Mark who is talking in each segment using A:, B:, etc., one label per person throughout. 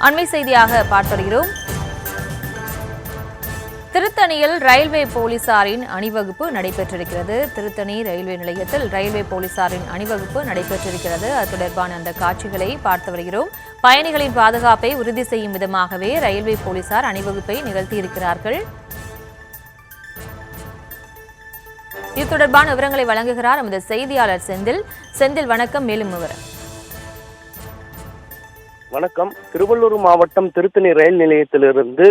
A: அண்மை செய்தியாக பார்த்து வருகிறோம். திருத்தணியில் ரயில்வே போலீசாரின் அணிவகுப்பு நடைபெற்றிருக்கிறது. திருத்தணி ரயில்வே நிலையத்தில் ரயில்வே போலீசாரின் அணிவகுப்பு நடைபெற்றிருக்கிறது. அது தொடர்பான அந்த காட்சிகளை பார்த்து வருகிறோம். பயணிகளின் பாதுகாப்பை உறுதி செய்யும் விதமாகவே ரயில்வே போலீசார் அணிவகுப்பை நிகழ்த்தியிருக்கிறார்கள். இது தொடர்பான விவரங்களை வழங்குகிறார் நமது செய்தியாளர் செந்தில். செந்தில், வணக்கம். மேலும் விவரம்.
B: வணக்கம். திருவள்ளூர் மாவட்டம் திருத்தணி ரயில் நிலையத்திலிருந்து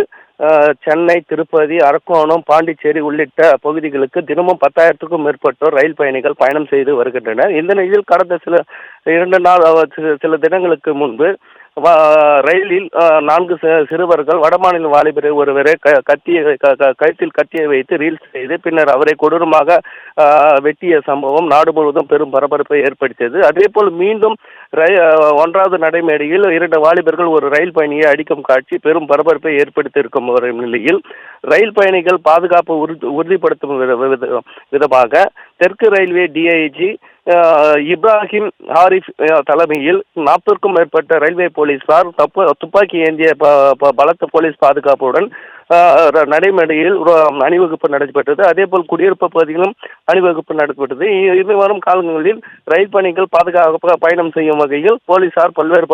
B: சென்னை, திருப்பதி, அரக்கோணம், பாண்டிச்சேரி உள்ளிட்ட பகுதிகளுக்கு தினமும் 10,000க்கும் மேற்பட்டோர் ரயில் பயணிகள் பயணம் செய்து வருகின்றனர். இந்த நிலையில் கடந்த சில தினங்களுக்கு முன்பு ரயிலில் 4 சிறுவர்கள் வடமாநில வாலிபரை ஒருவரை கழுத்தில் கத்தியை வைத்து ரீல்ஸ் செய்து பின்னர் அவரை கொடூரமாக வெட்டிய சம்பவம் நாடு முழுவதும் பெரும் பரபரப்பை ஏற்படுத்தியது. அதேபோல் மீண்டும் 1வது நடைமேடையில் 2 வாலிபர்கள் ஒரு ரயில் பயணியை அடிக்கும் காட்சி பெரும் பரபரப்பை ஏற்படுத்தியிருக்கும் நிலையில் ரயில் பயணிகள் பாதுகாப்பு உறுதிப்படுத்தும் விதமாக தெற்கு ரயில்வே டிஐஜி இப்ராஹிம் ஹாரிஃப் தலைமையில் 40க்கும் மேற்பட்ட ரயில்வே போலீசார் துப்பாக்கி ஏந்திய பலத்த போலீஸ் பாதுகாப்புடன் நடைமேடையில் அணிவகுப்பு நடைபெற்றது. அதேபோல் குடியிருப்பு பகுதியிலும் அணிவகுப்பு நடைபெற்றது. இது வரும் காலங்களில் ரயில் பயணிகள் பாதுகாப்பாக பயணம் செய்யும் வகையில் போலீசார் பல்வேறு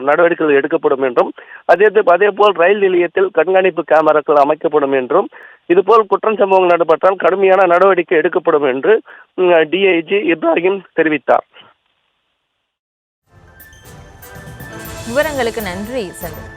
B: நடவடிக்கைகள் எடுக்கப்படும் என்றும் அதேபோல் ரயில் நிலையத்தில் கண்காணிப்பு கேமராக்கள் அமைக்கப்படும் என்றும் இதுபோல் குற்றம் சம்பவங்கள் நடைபெற்றால் கடுமையான நடவடிக்கை எடுக்கப்படும் என்று டிஐஜி இப்ராஹிம் தெரிவித்தார்.
A: விவரங்களுக்கு நன்றி செந்தில்.